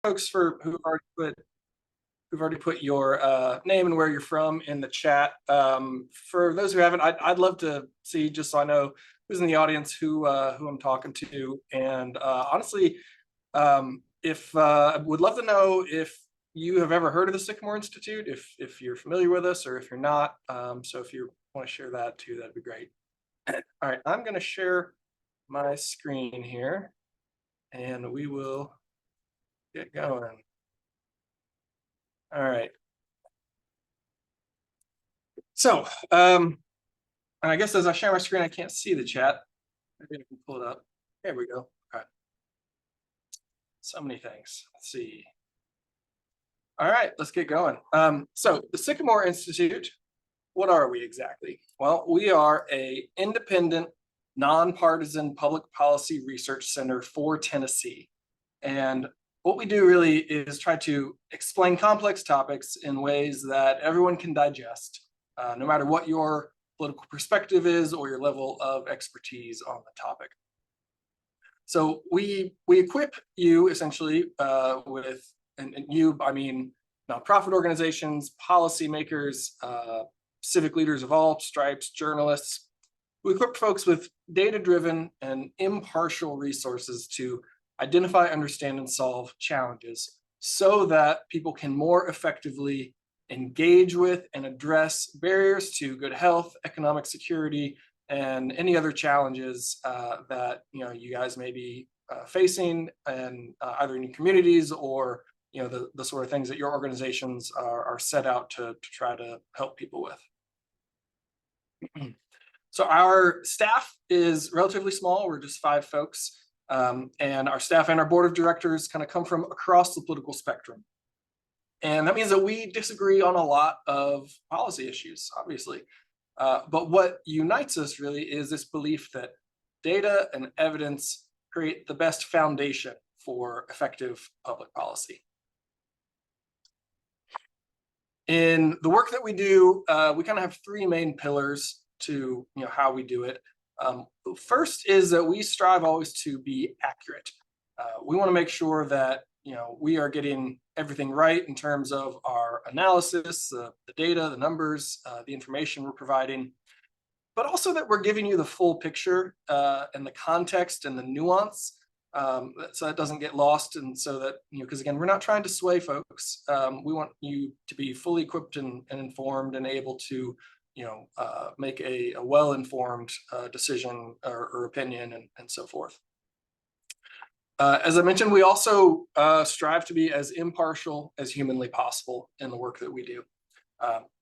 folks who've already put your name and where you're from in the chat. For those who haven't, I'd love to see, just so I know who's in the audience, who I'm talking to. And honestly, if I would love to know if you have ever heard of the Sycamore Institute, if you're familiar with us, or if you're not. So if you want to share that too, that'd be great. All right, I'm going to share my screen here, and we will get going. All right. So, I guess as I share my screen, I can't see the chat. Maybe I can pull it up. There we go. Okay. So many things. Let's see. All right, let's get going. So the Sycamore Institute, what are we exactly? Well, we are an independent, nonpartisan public policy research center for Tennessee. And what we do really is try to explain complex topics in ways that everyone can digest, no matter what your political perspective is or your level of expertise on the topic. So we equip you essentially with, and you, I mean, nonprofit organizations, policymakers, civic leaders of all stripes, journalists. We equip folks with data-driven and impartial resources to identify, understand, and solve challenges so that people can more effectively engage with and address barriers to good health, economic security, and any other challenges that you guys may be facing, and either in your communities or the sort of things that your organizations are set out to try to help people with. So our staff is relatively small. We're just 5 folks, and our staff and our board of directors kind of come from across the political spectrum. And that means that we disagree on a lot of policy issues, obviously. But what unites us really is this belief that data and evidence create the best foundation for effective public policy. In the work that we do, we kind of have 3 main pillars to how we do it. First is that we strive always to be accurate. We want to make sure that we are getting everything right in terms of our analysis, the data, the numbers, the information we're providing, but also that we're giving you the full picture and the context and the nuance, so that doesn't get lost. And so that, because again, we're not trying to sway folks. We want you to be fully equipped and informed and able to make a well-informed decision or opinion and so forth. As I mentioned, we also strive to be as impartial as humanly possible in the work that we do.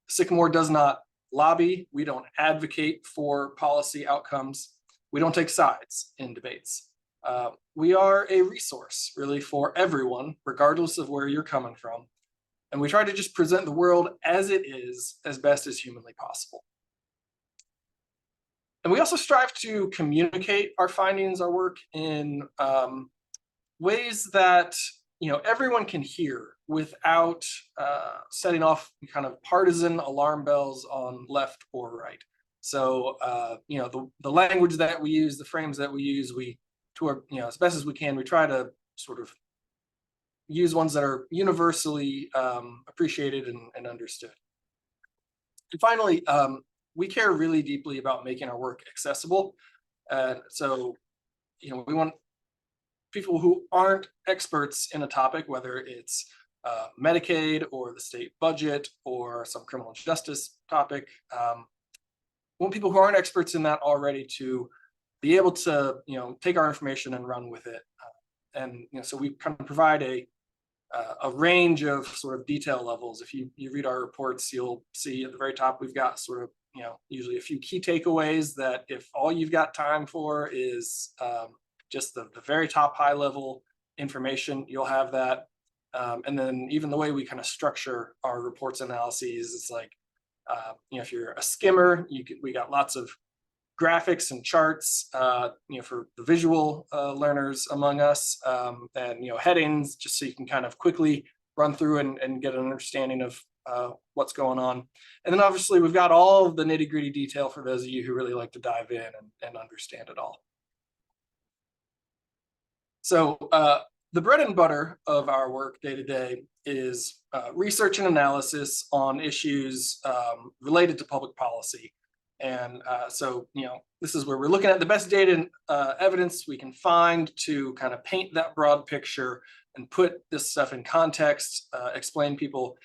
Sycamore does not lobby. We don't advocate for policy outcomes. We don't take sides in debates. We are a resource, really, for everyone, regardless of where you're coming from. And we try to just present the world as it is, as best as humanly possible. And we also strive to communicate our findings, our work, in ways that everyone can hear without setting off kind of partisan alarm bells on left or right. So the language that we use, the frames that we use, as best as we can, we try to sort of use ones that are universally appreciated and understood. And finally, we care really deeply about making our work accessible. So we want people who aren't experts in a topic, whether it's Medicaid or the state budget or some criminal justice topic, we want people who aren't experts in that already to be able to take our information and run with it. And so we kind of provide a range of sort of detail levels. If you read our reports, you'll see at the very top we've got sort of usually a few key takeaways that if all you've got time for is just the very top high level information, you'll have that. And then even the way we kind of structure our reports analyses, it's like, if you're a skimmer, we got lots of graphics and charts, for the visual learners among us, and headings, just so you can kind of quickly run through and get an understanding of what's going on. And then obviously we've got all of the nitty-gritty detail for those of you who really like to dive in and understand it all. So The bread and butter of our work day to day is research and analysis on issues related to public policy. And so, this is where we're looking at the best data and evidence we can find to kind of paint that broad picture and put this stuff in context, explain people,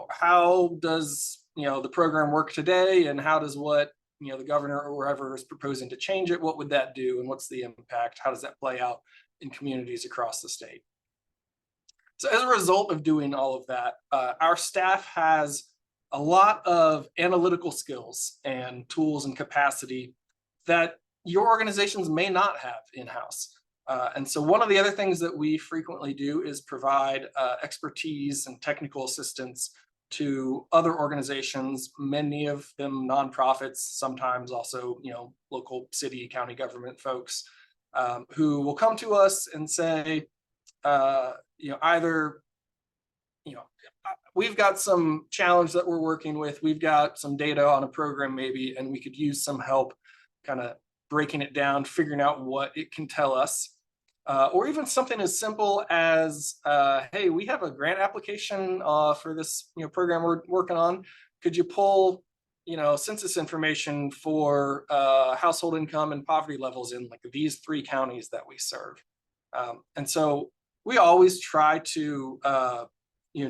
how does, the program work today, and how does what, the governor or whoever is proposing to change it, what would that do, and what's the impact? How does that play out in communities across the state? So as a result of doing all of that, our staff has a lot of analytical skills and tools and capacity that your organizations may not have in-house. And so one of the other things that we frequently do is provide expertise and technical assistance to other organizations, many of them nonprofits, sometimes also, local city, county government folks, who will come to us and say, either, we've got some challenge that we're working with, we've got some data on a program maybe, and we could use some help kind of breaking it down, figuring out what it can tell us. Or even something as simple as, hey, we have a grant application for this program we're working on. Could you pull census information for household income and poverty levels in like these 3 counties that we serve? And so we always try to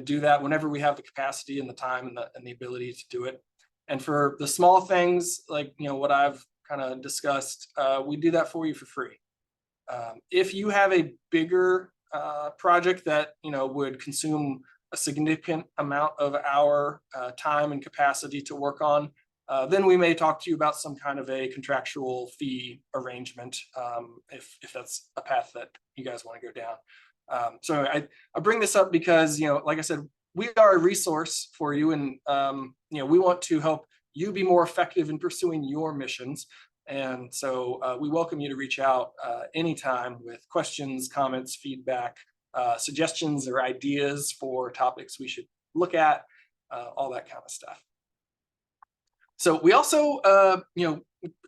do that whenever we have the capacity and the time and the ability to do it. And for the small things like what I've kind of discussed, we do that for you for free. If you have a bigger project that would consume a significant amount of our time and capacity to work on, then we may talk to you about some kind of a contractual fee arrangement, if that's a path that you guys want to go down. So I bring this up because, like I said, we are a resource for you, and we want to help you be more effective in pursuing your missions. And so we welcome you to reach out anytime with questions, comments, feedback, suggestions, or ideas for topics we should look at, all that kind of stuff. So we also,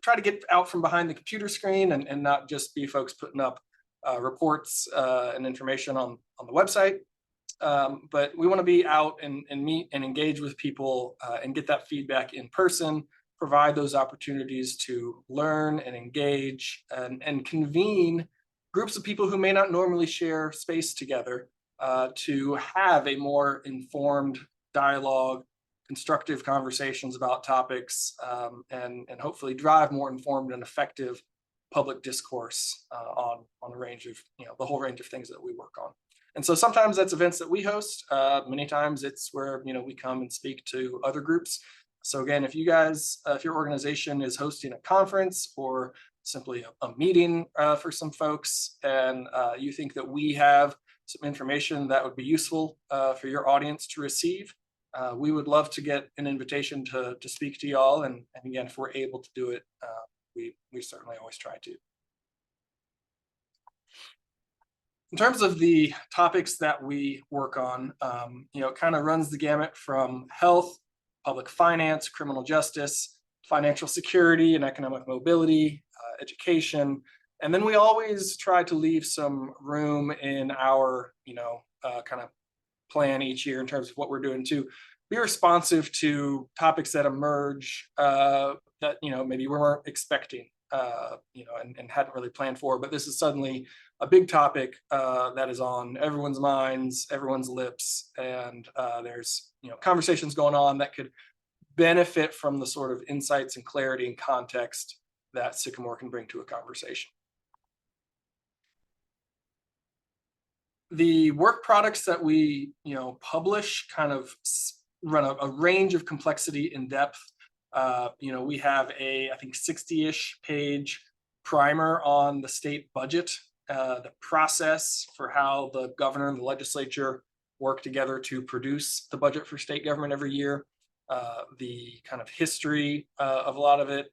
try to get out from behind the computer screen and not just be folks putting up reports and information on the website. But we want to be out and meet and engage with people and get that feedback in person, provide those opportunities to learn and engage and convene groups of people who may not normally share space together to have a more informed dialogue, constructive conversations about topics, and hopefully drive more informed and effective public discourse on a range of, the whole range of things that we work on. And so sometimes that's events that we host. Many times it's where, we come and speak to other groups. So again, if you guys, if your organization is hosting a conference or simply a meeting for some folks, and you think that we have some information that would be useful for your audience to receive, we would love to get an invitation to speak to y'all. And again, if we're able to do it, we certainly always try to. In terms of the topics that we work on, it kind of runs the gamut from health, public finance, criminal justice, financial security and economic mobility, education. And then we always try to leave some room in our, kind of plan each year in terms of what we're doing to be responsive to topics that emerge that, maybe we weren't expecting, and hadn't really planned for, but this is suddenly a big topic that is on everyone's minds, everyone's lips, and there's conversations going on that could benefit from the sort of insights and clarity and context that Sycamore can bring to a conversation. The work products that we publish kind of run a range of complexity and depth. We have I think 60-ish page primer on the state budget, the process for how the governor and the legislature work together to produce the budget for state government every year, the kind of history of a lot of it,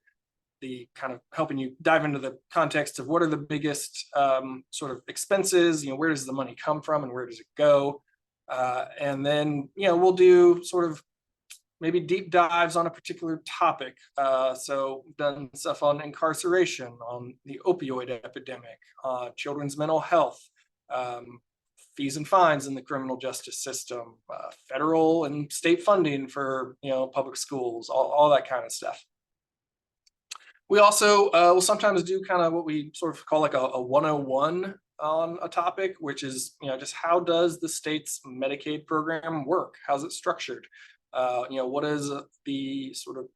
the kind of helping you dive into the context of what are the biggest sort of expenses, where does the money come from and where does it go? And then, we'll do sort of maybe deep dives on a particular topic. So we've done stuff on incarceration, on the opioid epidemic, children's mental health, fees and fines in the criminal justice system, federal and state funding for public schools, all that kind of stuff. We also will sometimes do kind of what we sort of call like a 101 on a topic, which is just how does the state's Medicaid program work? How's it structured? What is the sort of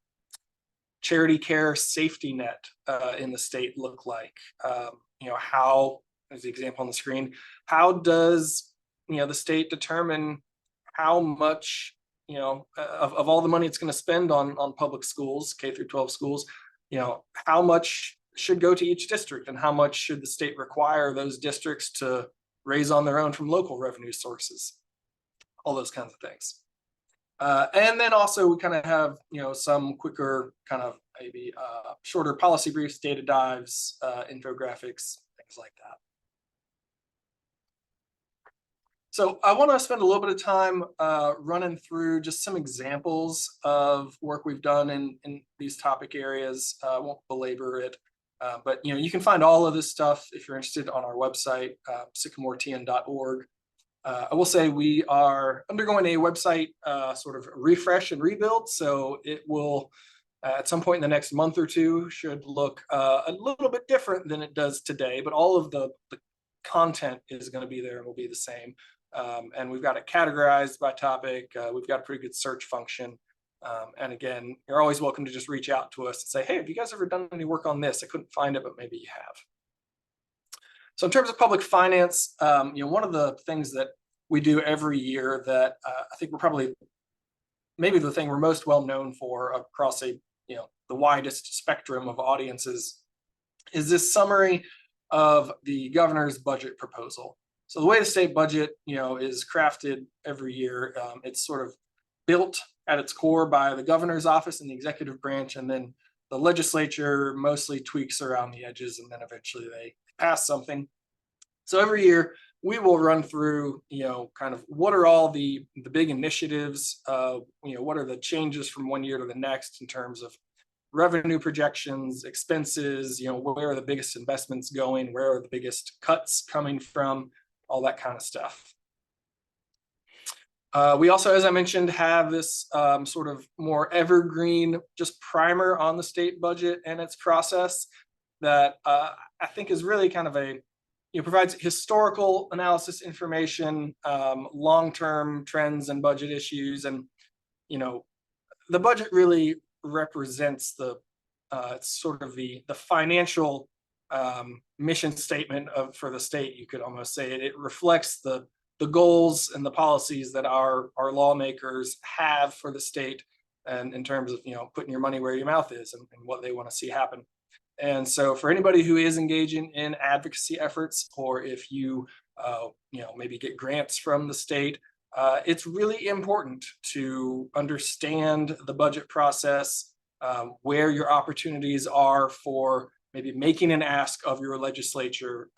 charity care safety net in the state look like? How, as the example on the screen, how does the state determine how much of all the money it's going to spend on public schools, K through 12 schools, how much should go to each district, and how much should the state require those districts to raise on their own from local revenue sources? All those kinds of things. And then also we kind of have some quicker kind of maybe shorter policy briefs, data dives, infographics, things like that. So I want to spend a little bit of time running through just some examples of work we've done in these topic areas. I won't belabor it, but you can find all of this stuff if you're interested on our website, sycamoretn.org. I will say we are undergoing a website sort of refresh and rebuild, so it will at some point in the next month or two should look a little bit different than it does today, but all of the content is going to be there and will be the same. And we've got it categorized by topic. We've got a pretty good search function. And again, you're always welcome to just reach out to us and say, hey, have you guys ever done any work on this? I couldn't find it, but maybe you have. So in terms of public finance, one of the things that we do every year that I think we're probably maybe the thing we're most well known for across the widest spectrum of audiences is this summary of the governor's budget proposal. So the way the state budget, is crafted every year, it's sort of built at its core by the governor's office and the executive branch, and then the legislature mostly tweaks around the edges, and then eventually they pass something. So every year we will run through, kind of what are all the big initiatives, what are the changes from one year to the next in terms of revenue projections, expenses, where are the biggest investments going, where are the biggest cuts coming from, all that kind of stuff. We also, as I mentioned, have this sort of more evergreen just primer on the state budget and its process that I think is really kind of provides historical analysis information, long-term trends and budget issues. And, the budget really represents sort of the financial mission statement for the state. You could almost say it reflects the goals and the policies that our lawmakers have for the state, and in terms of putting your money where your mouth is and what they want to see happen. And so for anybody who is engaging in advocacy efforts, or if you maybe get grants from the state, it's really important to understand the budget process, where your opportunities are for maybe making an ask of your legislator,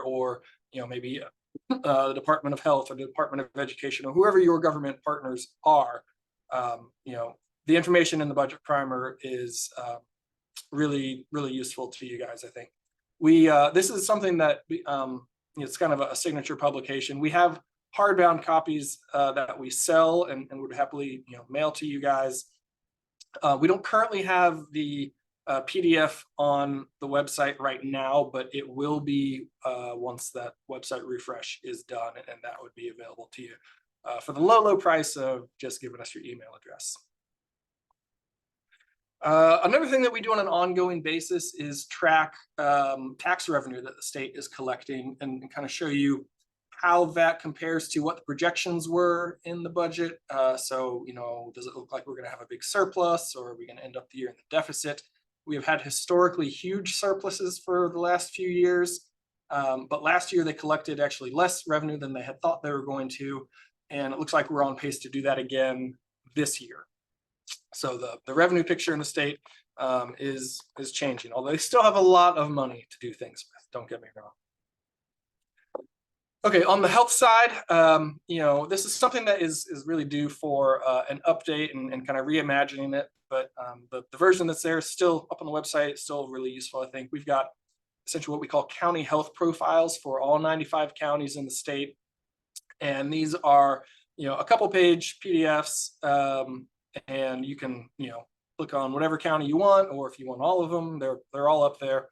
or maybe the Department of Health or the Department of Education, or whoever your government partners are. The information in the budget primer is really, really useful to you guys. I think this is something that it's kind of a signature publication. We have hardbound copies that we sell and would happily mail to you guys. We don't currently have the PDF on the website right now, but it will be once that website refresh is done, and that would be available to you for the low price of just giving us your email address. Another thing that we do on an ongoing basis is track tax revenue that the state is collecting, and kind of show you how that compares to what the projections were in the budget. So, does it look like we're going to have a big surplus, or are we going to end up the year in the deficit? We have had historically huge surpluses for the last few years, but last year they collected actually less revenue than they had thought they were going to, and it looks like we're on pace to do that again this year. So the revenue picture in the state is changing, although they still have a lot of money to do things with, don't get me wrong. Okay, on the health side, this is something that is really due for an update and kind of reimagining it, but the version that's there is still up on the website. It's still really useful, I think. We've got essentially what we call county health profiles for all 95 counties in the state. And these are, a couple page PDFs, and you can, click on whatever county you want, or if you want all of them, they're all up there.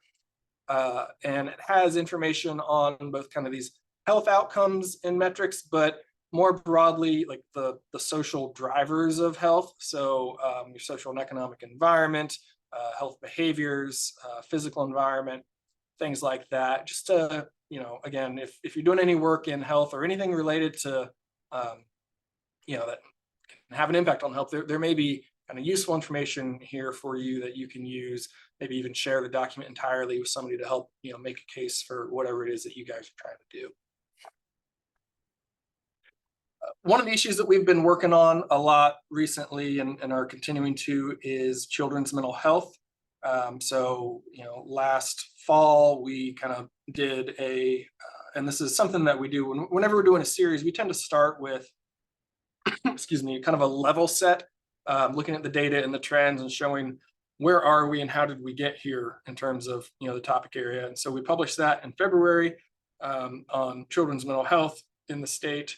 And it has information on both kind of these health outcomes and metrics, but more broadly, like the social drivers of health. So your social and economic environment, health behaviors, physical environment, things like that. Just to, again, if you're doing any work in health or anything related to, that can have an impact on health, there may be kind of useful information here for you that you can use, maybe even share the document entirely with somebody to help, make a case for whatever it is that you guys are trying to do. One of the issues that we've been working on a lot recently and are continuing to is children's mental health. So, last fall, we kind of did and this is something that we do whenever we're doing a series, we tend to start with, excuse me, kind of a level set, looking at the data and the trends and showing where are we and how did we get here in terms of, the topic area. And so we published that in February on children's mental health in the state.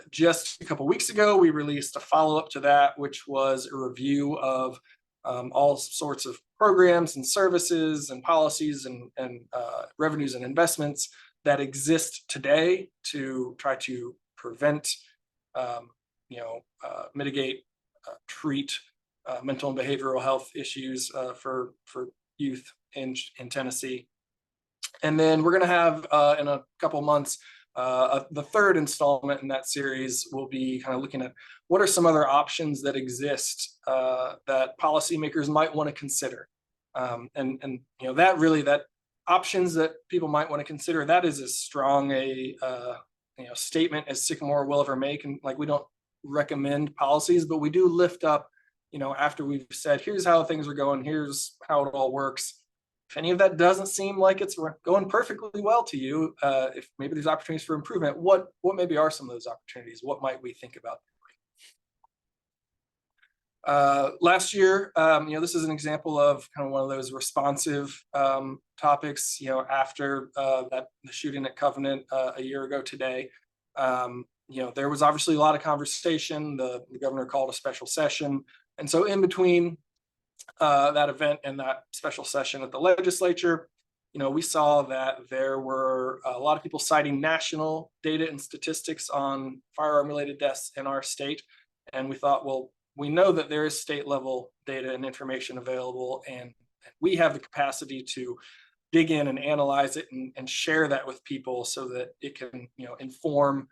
Just a couple weeks ago, we released a follow-up to that, which was a review of all sorts of programs and services and policies and revenues and investments that exist today to try to prevent, mitigate, treat mental and behavioral health issues for youth in Tennessee. And then we're going to have in a couple months, the third installment in that series will be kind of looking at what are some other options that exist that policymakers might want to consider. And that options that people might want to consider, that is as strong a statement as Sycamore will ever make. And like, we don't recommend policies, but we do lift up, after we've said, here's how things are going, here's how it all works. If any of that doesn't seem like it's going perfectly well to you, if maybe there's opportunities for improvement, what maybe are some of those opportunities? What might we think about doing? Last year, this is an example of kind of one of those responsive topics, after the shooting at Covenant a year ago today. There was obviously a lot of conversation. The governor called a special session. And so in between that event and that special session at the legislature, we saw that there were a lot of people citing national data and statistics on firearm-related deaths in our state. And we thought, well, we know that there is state level data and information available, and we have the capacity to dig in and analyze it and share that with people so that it can, inform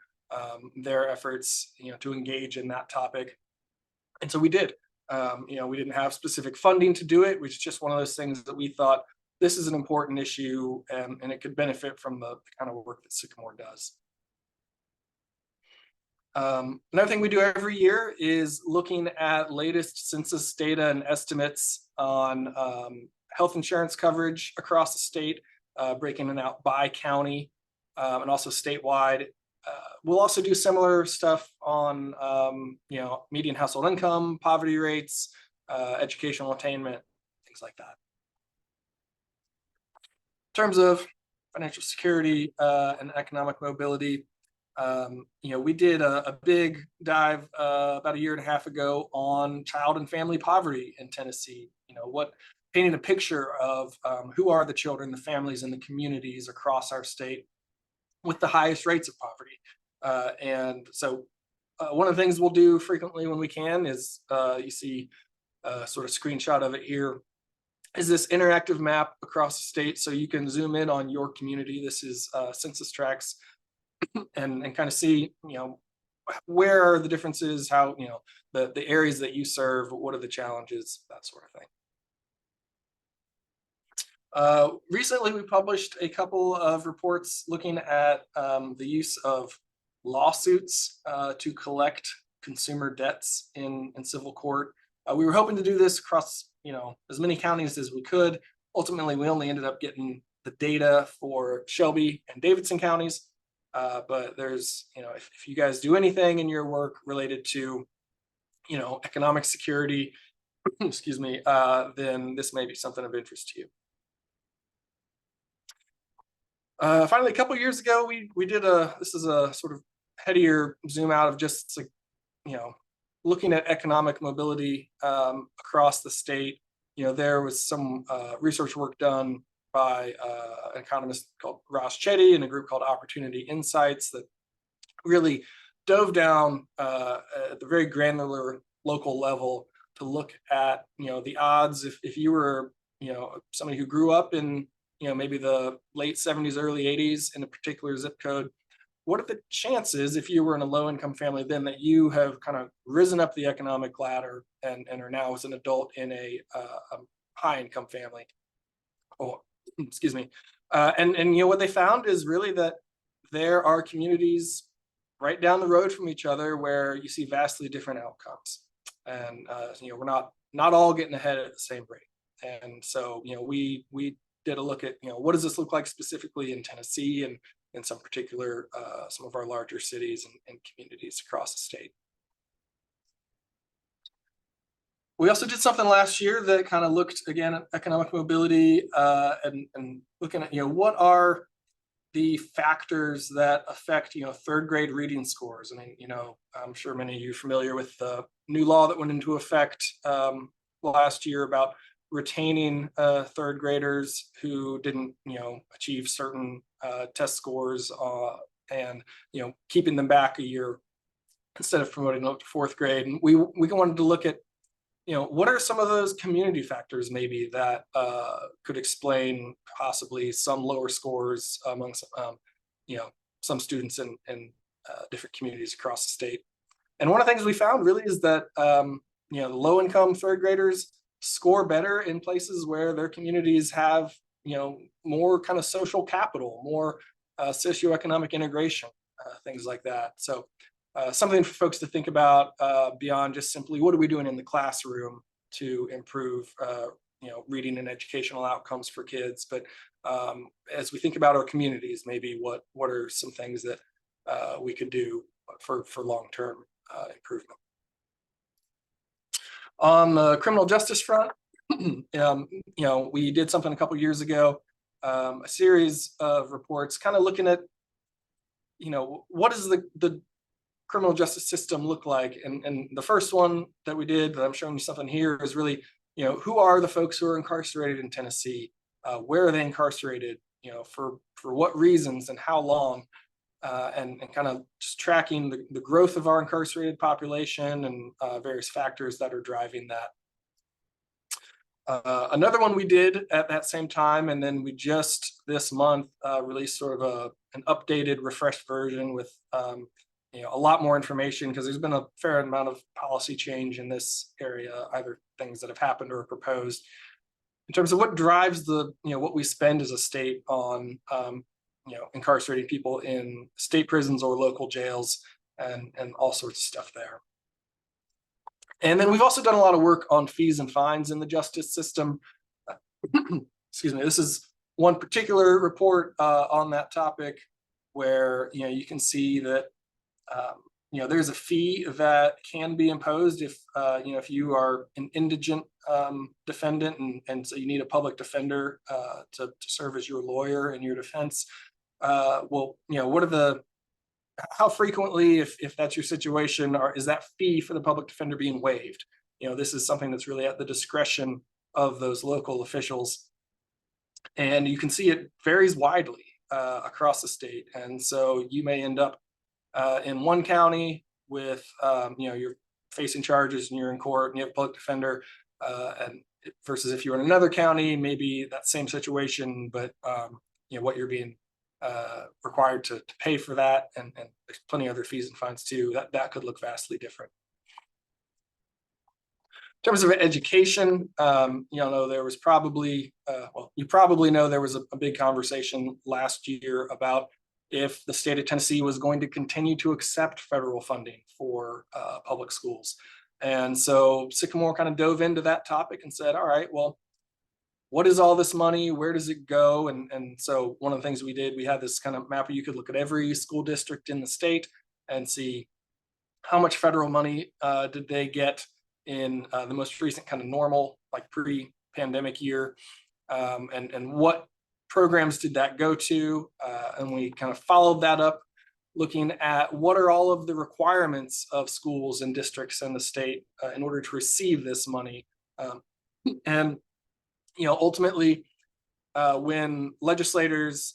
their efforts, to engage in that topic. And so we did. We didn't have specific funding to do it, which is just one of those things that we thought this is an important issue and it could benefit from the kind of work that Sycamore does. Another thing we do every year is looking at latest census data and estimates on health insurance coverage across the state, breaking it out by county and also statewide. We'll also do similar stuff on, median household income, poverty rates, educational attainment, things like that. In terms of financial security and economic mobility, we did a big dive about a year and a half ago on child and family poverty in Tennessee. Painting a picture of who are the children, the families, and the communities across our state with the highest rates of poverty. And so one of the things we'll do frequently when we can is you see a sort of screenshot of it here, is this interactive map across the state so you can zoom in on your community. This is census tracts and kind of see, where are the differences, how, the areas that you serve, what are the challenges, that sort of thing. Recently, we published a couple of reports looking at the use of lawsuits to collect consumer debts in civil court. We were hoping to do this across, as many counties as we could. Ultimately, we only ended up getting the data for Shelby and Davidson counties. But there's, if you guys do anything in your work related to, economic security, excuse me, then this may be something of interest to you. Finally, a couple of years ago, we did this is a sort of headier zoom out of just like, looking at economic mobility across the state. There was some research work done by an economist called Ross Chetty and a group called Opportunity Insights that really dove down at the very granular local level to look at the odds if you were somebody who grew up in maybe the late 70s, early 80s in a particular zip code. What are the chances if you were in a low income family then that you have kind of risen up the economic ladder and are now as an adult in a high income family? Oh, excuse me. And what they found is really that there are communities right down the road from each other where you see vastly different outcomes, and we're not all getting ahead at the same rate. And so we did a look at what does this look like specifically in Tennessee and in some particular some of our larger cities and communities across the state. We also did something last year that kind of looked again at economic mobility and looking at what are the factors that affect third grade reading scores. I mean, I'm sure many of you are familiar with the new law that went into effect last year about retaining third graders who didn't achieve certain test scores and keeping them back a year instead of promoting them up to fourth grade. And we wanted to look at what are some of those community factors maybe that could explain possibly some lower scores among some students in different communities across the state. And one of the things we found really is that the low income third graders score better in places where their communities have more kind of social capital, more socioeconomic integration, things like that. So something for folks to think about beyond just simply what are we doing in the classroom to improve reading and educational outcomes for kids, but as we think about our communities, maybe what are some things that we could do for long-term improvement. On the criminal justice front, we did something a couple years ago, a series of reports kind of looking at what does the criminal justice system look like, and the first one that we did that I'm showing you something here is really who are the folks who are incarcerated in Tennessee, where are they incarcerated, for what reasons and how long, and kind of just tracking the growth of our incarcerated population and various factors that are driving that. Another one we did at that same time, and then we just this month released sort of an updated, refreshed version with a lot more information, because there's been a fair amount of policy change in this area, either things that have happened or proposed, in terms of what drives the what we spend as a state on incarcerating people in state prisons or local jails and all sorts of stuff there. And then we've also done a lot of work on fees and fines in the justice system. Excuse me. This is one particular report on that topic where you can see that there's a fee that can be imposed if if you are an indigent defendant and so you need a public defender to serve as your lawyer in your defense. How frequently, if that's your situation, or is that fee for the public defender being waived? This is something that's really at the discretion of those local officials, and you can see it varies widely across the state. And so you may end up in one county with you're facing charges and you're in court and you have a public defender, and versus if you're in another county, maybe that same situation, but what you're being required to pay for that, and there's plenty of other fees and fines too, that could look vastly different. In terms of education, there was probably you probably know there was a big conversation last year about if the state of Tennessee was going to continue to accept federal funding for public schools. And so Sycamore kind of dove into that topic and said, all right, well, what is all this money? Where does it go? And so one of the things we did, we had this kind of map where you could look at every school district in the state and see how much federal money did they get in the most recent kind of normal, like pre-pandemic year, and what programs did that go to? And we kind of followed that up, looking at what are all of the requirements of schools and districts in the state in order to receive this money. And ultimately, when legislators,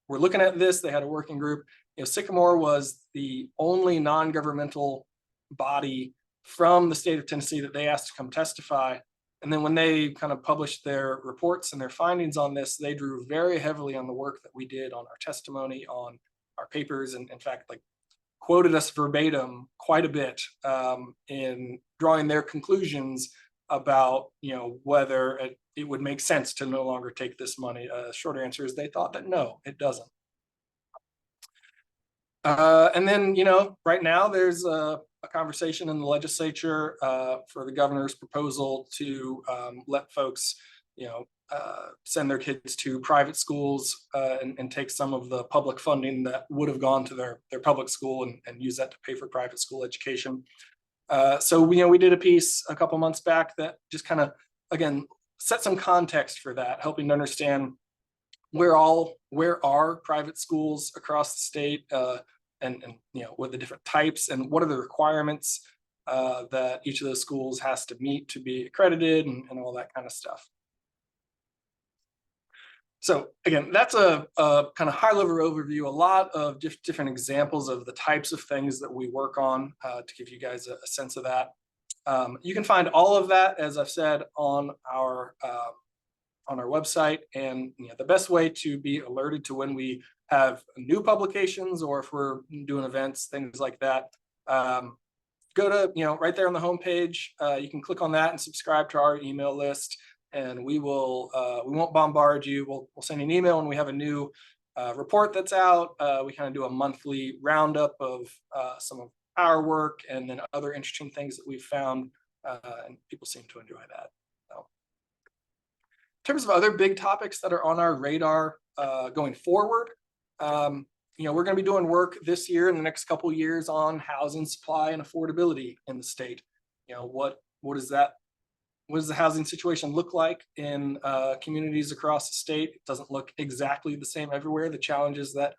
were looking at this, they had a working group. Sycamore was the only non-governmental body from the state of Tennessee that they asked to come testify. And then when they kind of published their reports and their findings on this, they drew very heavily on the work that we did on our testimony, on our papers, and in fact, like quoted us verbatim quite a bit in drawing their conclusions about whether it would make sense to no longer take this money. Short answer is they thought that no, it doesn't. And then right now there's a conversation in the legislature for the governor's proposal to let folks send their kids to private schools and take some of the public funding that would have gone to their public school and use that to pay for private school education. So we did a piece a couple months back that just kind of, again, set some context for that, helping to understand where are private schools across the state, and what the different types and what are the requirements that each of those schools has to meet to be accredited, and all that kind of stuff. So again, that's a kind of high-level overview, a lot of different examples of the types of things that we work on to give you guys a sense of that. You can find all of that, as I've said, on our website, and the best way to be alerted to when we have new publications or if we're doing events, things like that, go to right there on the homepage. You can click on that and subscribe to our email list, and we won't bombard you. We'll send you an email when we have a new report that's out. We kind of do a monthly roundup of some of our work and then other interesting things that we've found, and people seem to enjoy that. So, in terms of other big topics that are on our radar going forward, we're going to be doing work this year and the next couple of years on housing supply and affordability in the state. What does the housing situation look like in communities across the state? It doesn't look exactly the same everywhere, the challenges that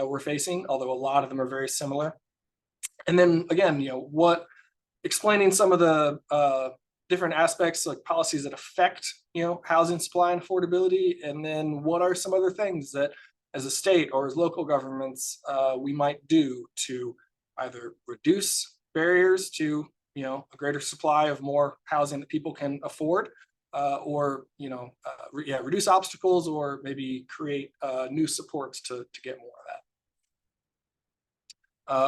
we're facing, although a lot of them are very similar. And then again, explaining some of the different aspects, like policies that affect housing supply and affordability, and then what are some other things that as a state or as local governments we might do to either reduce barriers to a greater supply of more housing that people can afford, or reduce obstacles, or maybe create new supports to get more of that.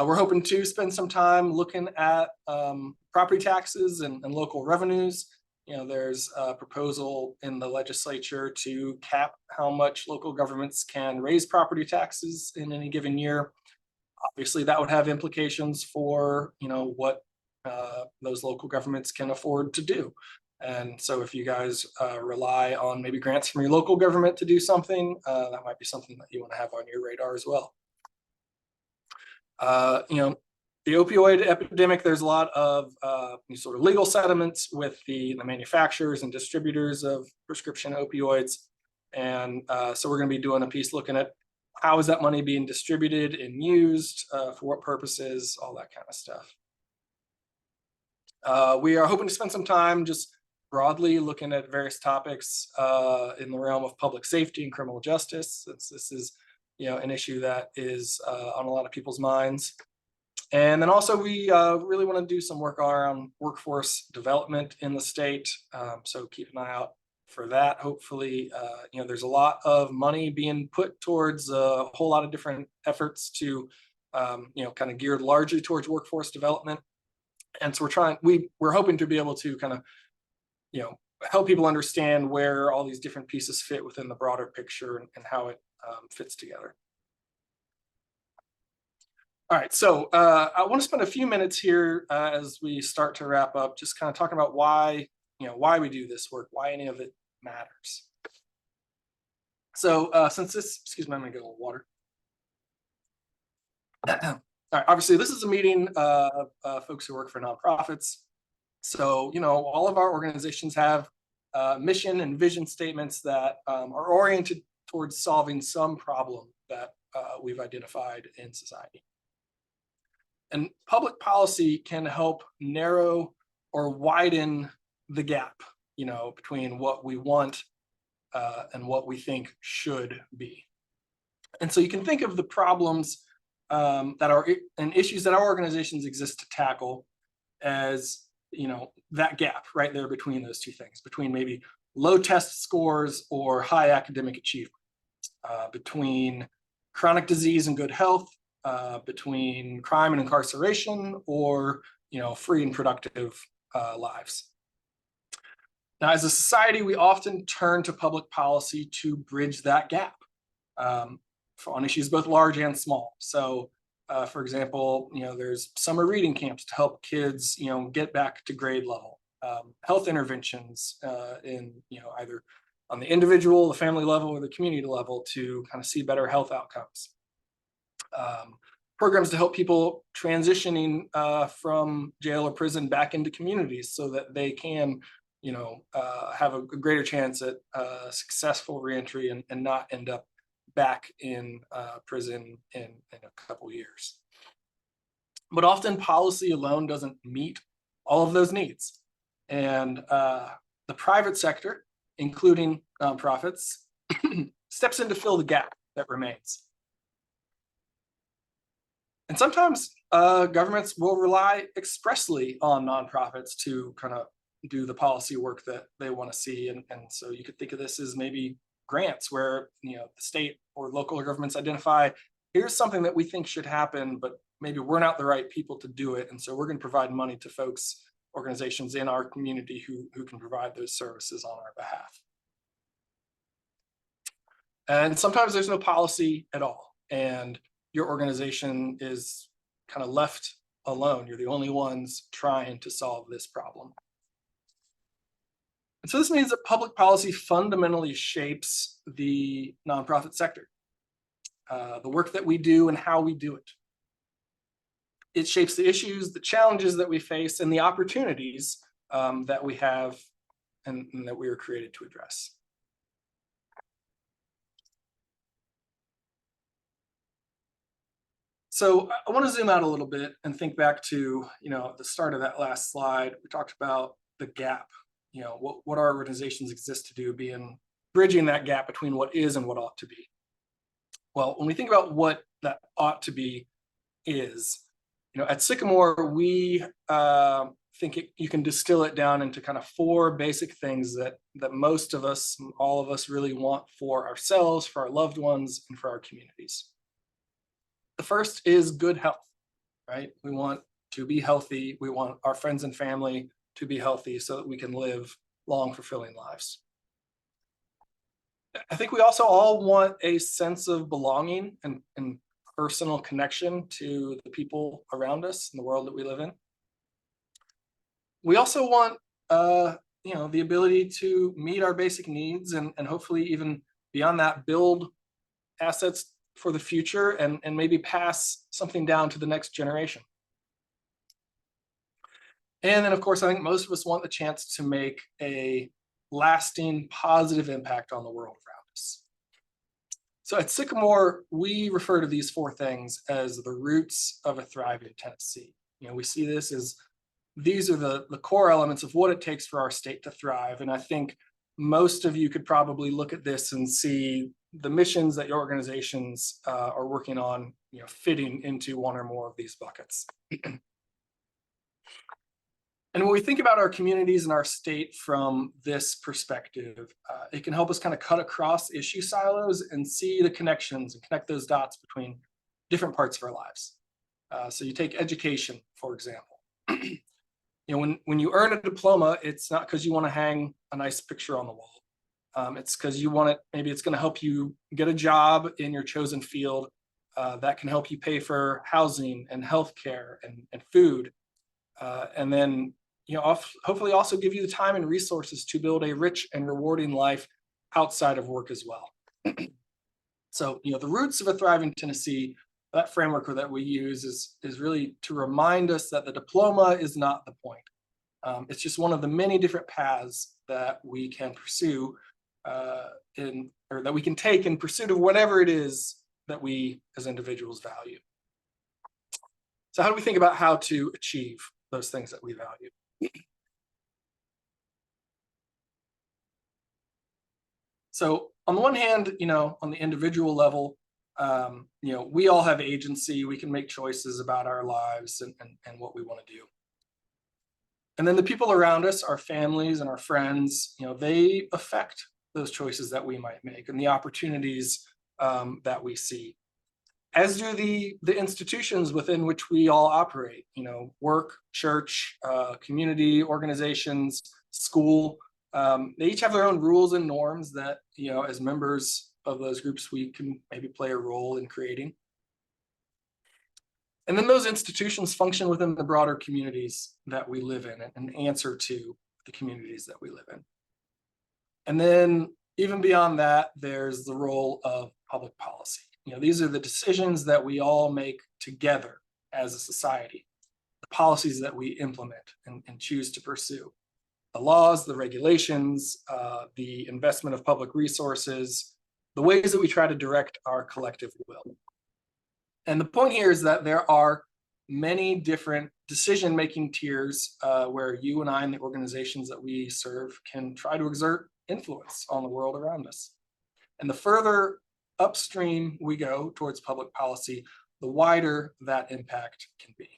We're hoping to spend some time looking at property taxes and local revenues. There's a proposal in the legislature to cap how much local governments can raise property taxes in any given year. Obviously, that would have implications for what those local governments can afford to do. And so if you guys rely on maybe grants from your local government to do something, that might be something that you want to have on your radar as well. The opioid epidemic, there's a lot of sort of legal settlements with the manufacturers and distributors of prescription opioids. And so we're going to be doing a piece looking at how is that money being distributed and used, for what purposes, all that kind of stuff. We are hoping to spend some time just broadly looking at various topics in the realm of public safety and criminal justice, since this is an issue that is on a lot of people's minds. And then also we really want to do some work around workforce development in the state. So keep an eye out for that. Hopefully, there's a lot of money being put towards a whole lot of different efforts to, kind of geared largely towards workforce development. And so we're hoping to be able to kind of, help people understand where all these different pieces fit within the broader picture and how it fits together. All right, so I want to spend a few minutes here as we start to wrap up, just kind of talking about why we do this work, why any of it matters. So since this, excuse me, I'm gonna get a little water. All right, obviously this is a meeting of folks who work for nonprofits. So, all of our organizations have mission and vision statements that are oriented towards solving some problem that we've identified in society. And public policy can help narrow or widen the gap, between what we want and what we think should be. And so you can think of the problems that are and issues that our organizations exist to tackle as, that gap right there between those two things, between maybe low test scores or high academic achievement, between chronic disease and good health, between crime and incarceration, or, free and productive lives. Now, as a society, we often turn to public policy to bridge that gap on issues both large and small. So, for example, there's summer reading camps to help kids, get back to grade level. Health interventions in, either on the individual, the family level, or the community level to kind of see better health outcomes. Programs to help people transitioning from jail or prison back into communities so that they can, have a greater chance at successful reentry and not end up back in prison in a couple years. But often policy alone doesn't meet all of those needs. And the private sector, including nonprofits, steps in to fill the gap that remains. And sometimes governments will rely expressly on nonprofits to kind of do the policy work that they want to see. And so you could think of this as maybe grants where, the state or local governments identify, here's something that we think should happen, but maybe we're not the right people to do it. And so we're going to provide money to folks, organizations in our community who can provide those services on our behalf. And sometimes there's no policy at all, and your organization is kind of left alone. You're the only ones trying to solve this problem. And so this means that public policy fundamentally shapes the nonprofit sector, the work that we do and how we do it. It shapes the issues, the challenges that we face, and the opportunities that we have and that we were created to address. So I want to zoom out a little bit and think back to, the start of that last slide. We talked about the gap, what our organizations exist to do, being bridging that gap between what is and what ought to be. Well, when we think about what that ought to be is, at Sycamore, we think you can distill it down into kind of 4 basic things that most of us, all of us really want for ourselves, for our loved ones, and for our communities. The first is good health, right? We want to be healthy. We want our friends and family to be healthy so that we can live long, fulfilling lives. I think we also all want a sense of belonging and personal connection to the people around us in the world that we live in. We also want, the ability to meet our basic needs and hopefully even beyond that, build assets for the future and maybe pass something down to the next generation. And then, of course, I think most of us want the chance to make a lasting positive impact on the world around us. So at Sycamore, we refer to these 4 things as the roots of a thriving Tennessee. We see this as these are the core elements of what it takes for our state to thrive. And I think most of you could probably look at this and see the missions that your organizations are working on, fitting into one or more of these buckets. And when we think about our communities and our state from this perspective, it can help us kind of cut across issue silos and see the connections and connect those dots between different parts of our lives. So you take education, for example. When you earn a diploma, it's not because you want to hang a nice picture on the wall. It's because you want it, maybe it's going to help you get a job in your chosen field that can help you pay for housing and healthcare and food. And then, hopefully also give you the time and resources to build a rich and rewarding life outside of work as well. So, the roots of a thriving Tennessee, that framework that we use is really to remind us that the diploma is not the point. It's just one of the many different paths that we can pursue or that we can take in pursuit of whatever it is that we as individuals value. So how do we think about how to achieve those things that we value? So on the one hand, on the individual level, we all have agency. We can make choices about our lives and what we want to do. And then the people around us, our families and our friends, they affect those choices that we might make and the opportunities that we see, as do the institutions within which we all operate, work, church, community, organizations, school. They each have their own rules and norms that, as members of those groups, we can maybe play a role in creating. And then those institutions function within the broader communities that we live in and answer to the communities that we live in. And then even beyond that, there's the role of public policy. These are the decisions that we all make together as a society, the policies that we implement and choose to pursue, the laws, the regulations, the investment of public resources, the ways that we try to direct our collective will. And the point here is that there are many different decision-making tiers where you and I and the organizations that we serve can try to exert influence on the world around us. And the further upstream we go towards public policy, the wider that impact can be.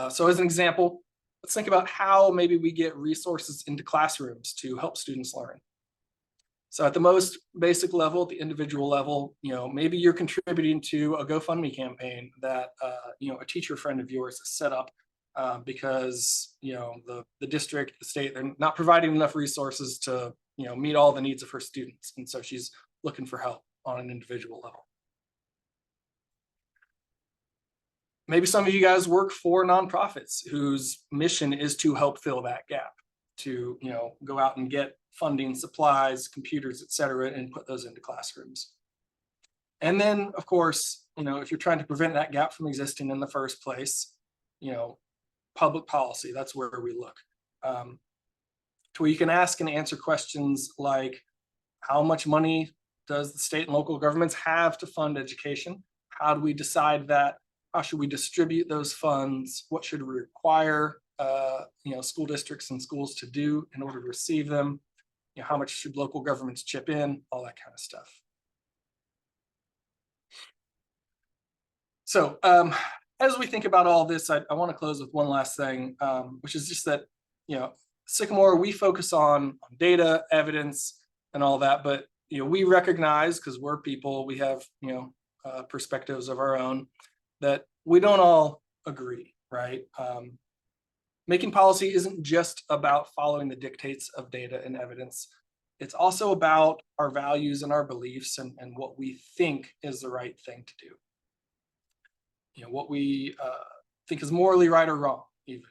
So as an example, let's think about how maybe we get resources into classrooms to help students learn. So at the most basic level, at the individual level, maybe you're contributing to a GoFundMe campaign that a teacher friend of yours has set up because the district, the state, they're not providing enough resources to meet all the needs of her students, and so she's looking for help on an individual level. Maybe some of you guys work for nonprofits whose mission is to help fill that gap, to go out and get funding, supplies, computers, et cetera, and put those into classrooms. And then, of course, if you're trying to prevent that gap from existing in the first place, public policy, that's where we look. To where you can ask and answer questions like, how much money does the state and local governments have to fund education? How do we decide that? How should we distribute those funds? What should we require school districts and schools to do in order to receive them? How much should local governments chip in? All that kind of stuff. So as we think about all this, I want to close with one last thing, which is just that, Sycamore, we focus on data, evidence, and all that, but we recognize, because we're people, we have perspectives of our own, that we don't all agree, right? Making policy isn't just about following the dictates of data and evidence. It's also about our values and our beliefs and what we think is the right thing to do. What we think is morally right or wrong, even.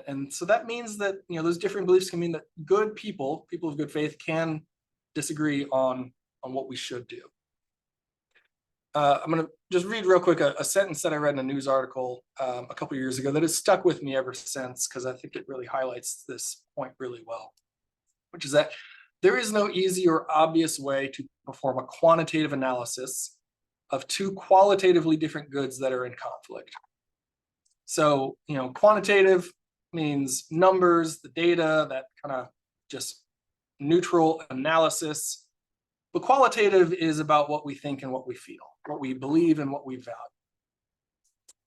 And so that means that those different beliefs can mean that good people of good faith, can disagree on what we should do. I'm going to just read real quick a sentence that I read in a news article a couple years ago that has stuck with me ever since, because I think it really highlights this point really well, which is that there is no easy or obvious way to perform a quantitative analysis of two qualitatively different goods that are in conflict. So, quantitative means numbers, the data, that kind of just neutral analysis. But qualitative is about what we think and what we feel, what we believe and what we value,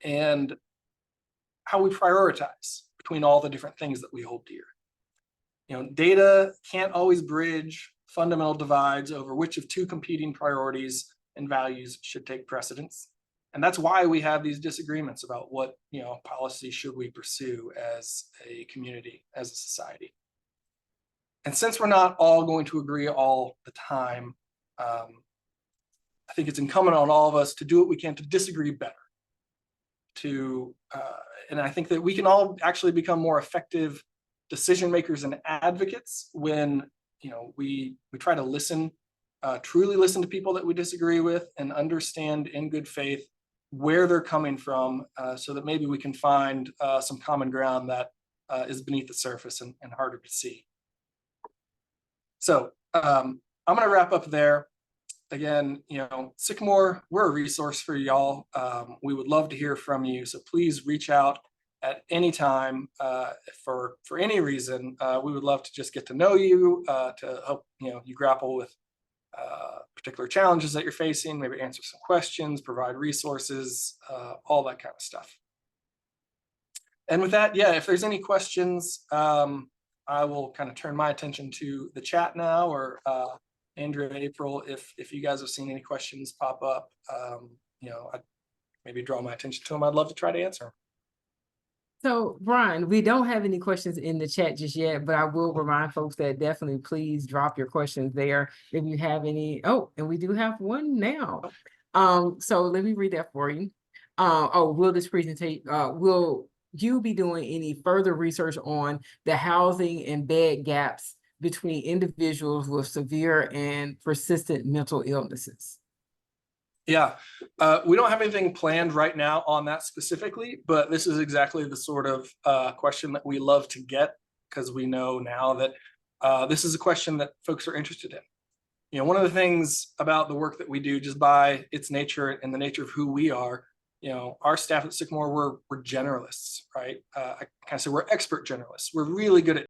and how we prioritize between all the different things that we hold dear. Data can't always bridge fundamental divides over which of two competing priorities and values should take precedence. And that's why we have these disagreements about what policy should we pursue as a community, as a society. And since we're not all going to agree all the time, I think it's incumbent on all of us to do what we can to disagree better. And I think that we can all actually become more effective decision makers and advocates when we try to listen, truly listen to people that we disagree with, and understand in good faith where they're coming from, so that maybe we can find some common ground that is beneath the surface and harder to see. So I'm going to wrap up there. Again, Sycamore, we're a resource for y'all. We would love to hear from you. So please reach out at any time for any reason. We would love to just get to know you, to help you grapple with particular challenges that you're facing, maybe answer some questions, provide resources, all that kind of stuff. And with that, yeah, if there's any questions, I will kind of turn my attention to the chat now, or Andrea, April, if you guys have seen any questions pop up, I'd maybe draw my attention to them. I'd love to try to answer them. So, Brian, we don't have any questions in the chat just yet, but I will remind folks that definitely please drop your questions there if you have any. Oh, and we do have one now. So let me read that for you. Will this presentation, will you be doing any further research on the housing and bed gaps between individuals with severe and persistent mental illnesses? Yeah, we don't have anything planned right now on that specifically, but this is exactly the sort of question that we love to get, because we know now that this is a question that folks are interested in. One of the things about the work that we do, just by its nature and the nature of who we are, our staff at Sycamore, we're generalists, right? I kind of say we're expert generalists. We're really good at